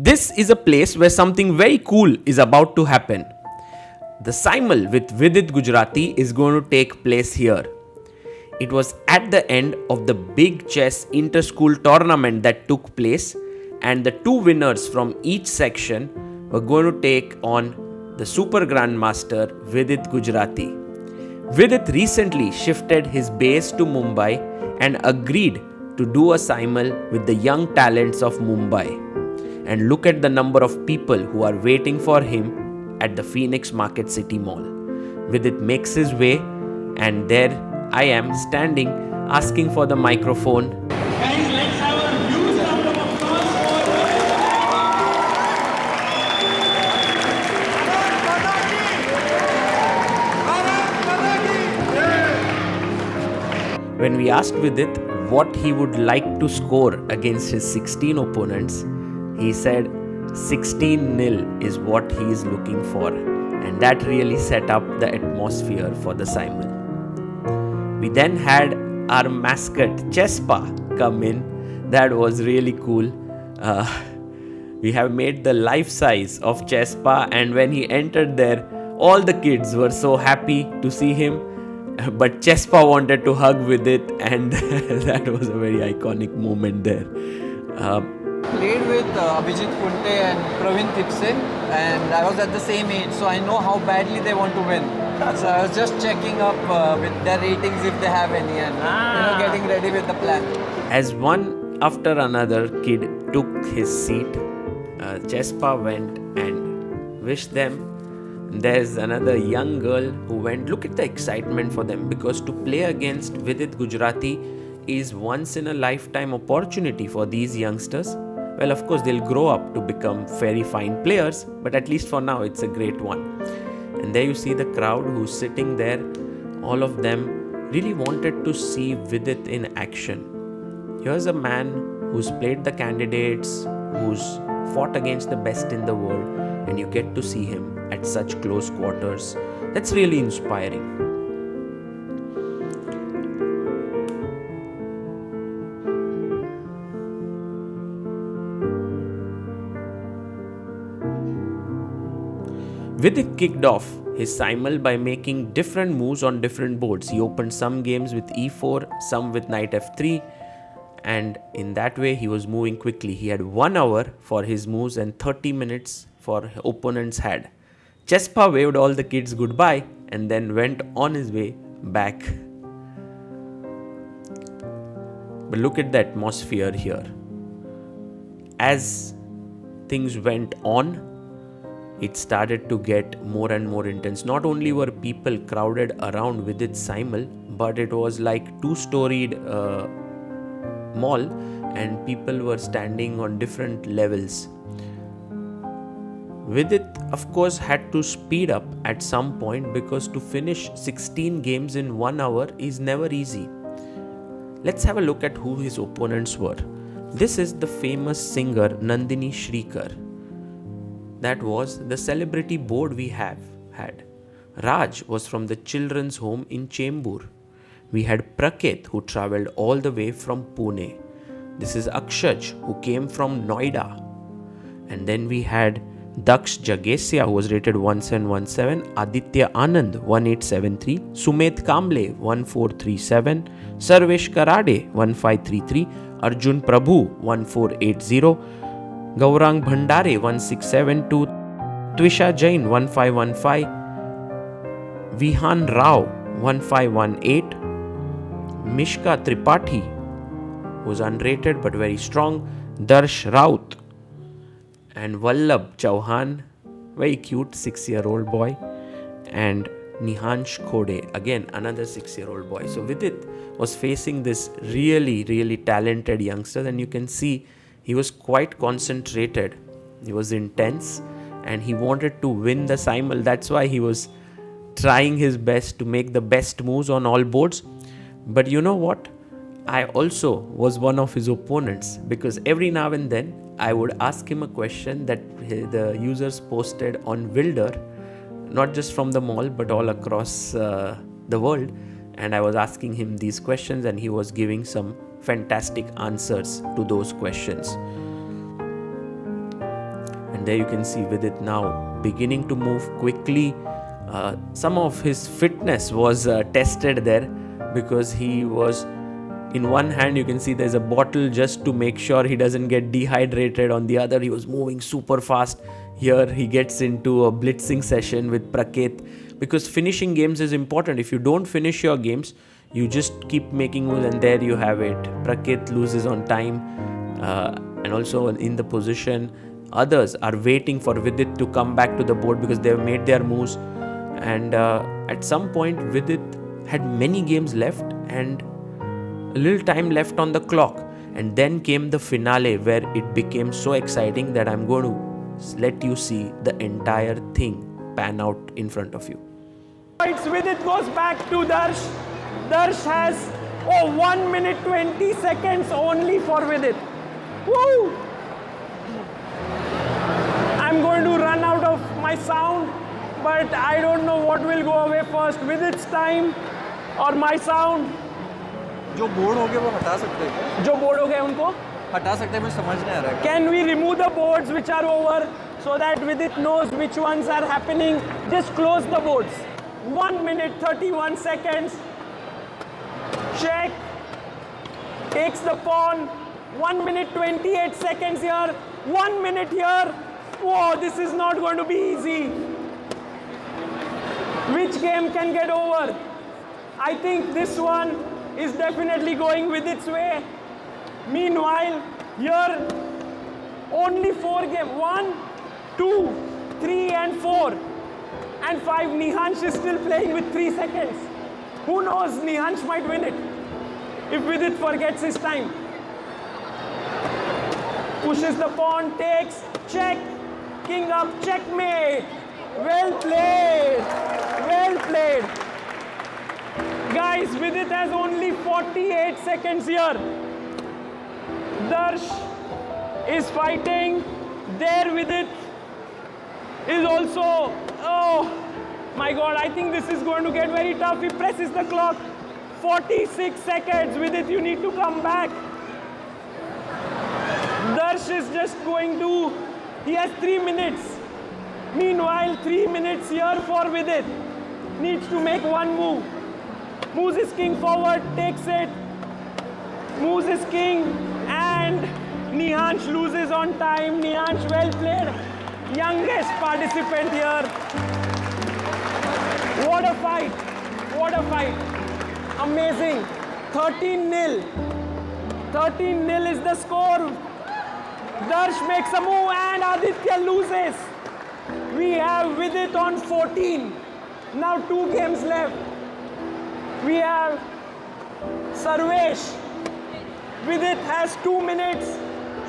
This is a place where something very cool is about to happen. The simul with Vidit Gujrathi is going to take place here. It was at the end of the big chess inter-school tournament that took place, and the two winners from each section were going to take on the super grandmaster Vidit Gujrathi. Vidit recently shifted his base to Mumbai and agreed to do a simul with the young talents of Mumbai. And look at the number of people who are waiting for him at the Phoenix Market City Mall. Vidit makes his way, and there I am standing asking for the microphone. Guys, let's have a huge round of applause for When we asked Vidit what he would like to score against his 16 opponents, he said 16-0 is what he is looking for, and that really set up the atmosphere for the simul. We then had our mascot ChessBase come in. That was really cool. We have made the life size of ChessBase, and when he entered there, all the kids were so happy to see him. But ChessBase wanted to hug with it, and that was a very iconic moment there. Played with Abhijit Kunte and Praveen Tipse, and I was at the same age, so I know how badly they want to win. So I was just checking up with their ratings if they have any, and getting ready with the plan. As one after another kid took his seat, ChessBase went and wished them. There's another young girl who went. Look at the excitement for them, because to play against Vidit Gujrathi is once in a lifetime opportunity for these youngsters. Well, of course, they'll grow up to become very fine players, but at least for now, it's a great one. And there you see the crowd who's sitting there. All of them really wanted to see Vidit in action. Here's a man who's played the candidates, who's fought against the best in the world, and you get to see him at such close quarters. That's really inspiring. Vidit kicked off his simul by making different moves on different boards. He opened some games with e4, some with knight f3, and in that way he was moving quickly. He had 1 hour for his moves and 30 minutes for opponents had. ChessBase waved all the kids goodbye and then went on his way back. But look at the atmosphere here. As things went on, it started to get more and more intense. Not only were people crowded around with its simul, but it was like 2-storied mall, and people were standing on different levels. Vidit, of course, had to speed up at some point, because to finish 16 games in 1 hour is never easy. Let's have a look at who his opponents were. This is the famous singer Nandini Shrikar. That was the celebrity board we had. Raj was from the children's home in Chembur. We had Praket, who travelled all the way from Pune. This is Akshaj, who came from Noida. And then we had Daksh Jagesia, who was rated 1717, Aditya Anand 1873, Sumet Kamble 1437, Sarvesh Karade 1533, Arjun Prabhu 1480, Gaurang Bhandare 1672, Twisha Jain 1515, Vihan Rao 1518, Mishka Tripathi, who was unrated but very strong, Darsh Raut, and Vallabh Chauhan, very cute 6-year-old boy, and Nihansh Khode, again another 6-year-old boy. So Vidit was facing this really, really talented youngster, and you can see he was quite concentrated. He was intense, and he wanted to win the simul. That's why he was trying his best to make the best moves on all boards. But you know what? I also was one of his opponents, because every now and then I would ask him a question that the users posted on Wilder, not just from the mall but all across the world, and I was asking him these questions, and he was giving some fantastic answers to those questions. And there you can see Vidit now beginning to move quickly. Some of his fitness was tested there, because he was, in one hand you can see there's a bottle just to make sure he doesn't get dehydrated. On the other, he was moving super fast. Here he gets into a blitzing session with Praket, because finishing games is important. If you don't finish your games, you just keep making moves, and there you have it. Praket loses on time, and also in the position. Others are waiting for Vidit to come back to the board because they've made their moves. And at some point, Vidit had many games left and a little time left on the clock. And then came the finale, where it became so exciting that I'm going to let you see the entire thing pan out in front of you. Vidit goes back to Darsh. Darsh has 1 minute 20 seconds only for Vidit. Woo! I'm going to run out of my sound, but I don't know what will go away first, Vidit's time or my sound. जो board हो गए वो हटा सकते हैं, जो board हो गए उनको हटा सकते हैं, मुझे समझ नहीं आ रहा है. Can we remove the boards which are over so that Vidit knows which ones are happening? Just close the boards. 1 minute 31 seconds. Check. Takes the pawn. 1 minute 28 seconds here. 1 minute here. Whoa, this is not going to be easy. Which game can get over? I think this one is definitely going with its way. Meanwhile, here only 4 games. 1, 2, 3 and 4 and 5. Nihansh is still playing with 3 seconds. Who knows, Nihansh might win it if Vidit forgets his time. Pushes the pawn, takes, check, king up, checkmate. Well played, well played. Guys, Vidit has only 48 seconds here. Darsh is fighting. There Vidit is also, oh my god, I think this is going to get very tough. He presses the clock. 46 seconds. Vidit, you need to come back. Darsh is just going to, he has 3 minutes. Meanwhile, 3 minutes here for Vidit. Needs to make one move. Moves his king forward, takes it. Moves his king, and Nihansh loses on time. Nihansh, well played. Youngest participant here. What a fight. What a fight. Amazing. 13-0. 13-0 is the score. Darsh makes a move and Aditya loses. We have Vidit on 14. Now 2 games left. We have Sarvesh. Vidit has 2 minutes.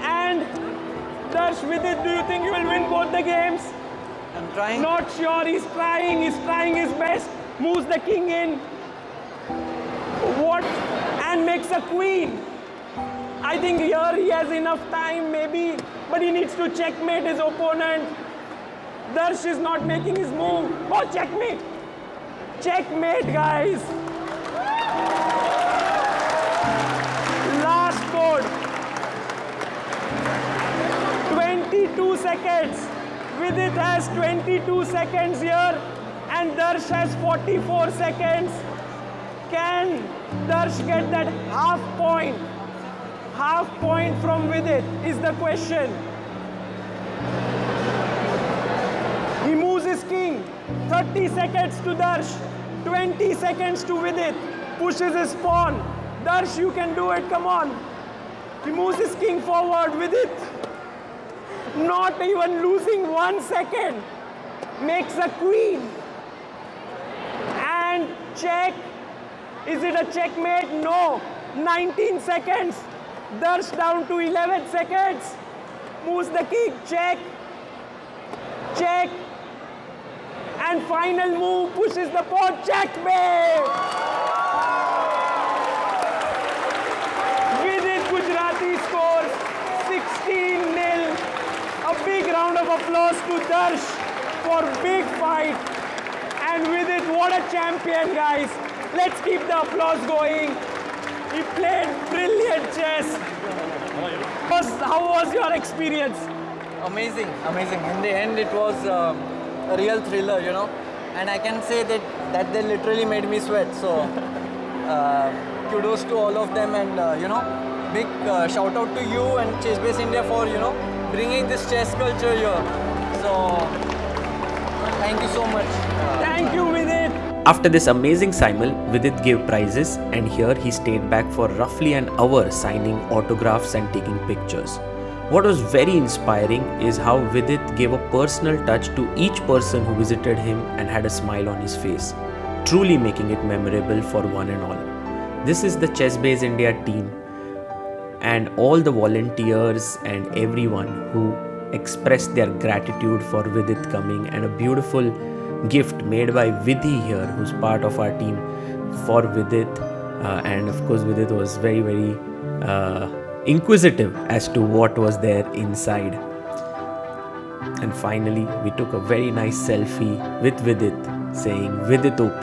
And Darsh, Vidit, do you think you will win both the games? I'm trying. Not sure. He's trying his best. Moves the king in. What? And makes a queen. I think here he has enough time maybe, but he needs to checkmate his opponent. Darsh is not making his move. Oh, checkmate. Checkmate, guys. Last board. 22 seconds. Vidit has 22 seconds here and Darsh has 44 seconds. Can Darsh get that half point? Half point from Vidit is the question. He moves his king. 30 seconds to Darsh. 20 seconds to Vidit. Pushes his pawn. Darsh, you can do it, come on. He moves his king forward. Vidit, not even losing 1 second, makes a queen. And check. Is it a checkmate? No. 19 seconds. Darsh down to 11 seconds. Moves the king. Check. Check. And final move. Pushes the pawn. Checkmate. Vidit Gujrathi scores 16-0. A big round of applause to Darsh for big fight. And Vidit, what a champion, guys. Let's keep the applause going. He played brilliant chess. How was your experience? Amazing, amazing. In the end, it was a real thriller, you know. And I can say that they literally made me sweat. So kudos to all of them, and big shout out to you and ChessBase India for bringing this chess culture here. So thank you so much. Thank you, Vidit. After this amazing simul, Vidit gave prizes, and here he stayed back for roughly an hour signing autographs and taking pictures. What was very inspiring is how Vidit gave a personal touch to each person who visited him and had a smile on his face, truly making it memorable for one and all. This is the ChessBase India team and all the volunteers and everyone who expressed their gratitude for Vidit coming, and a beautiful gift made by Vidhi here, who's part of our team, for Vidit. And of course, Vidit was very, very inquisitive as to what was there inside. And finally, we took a very nice selfie with Vidit saying Vidit OP.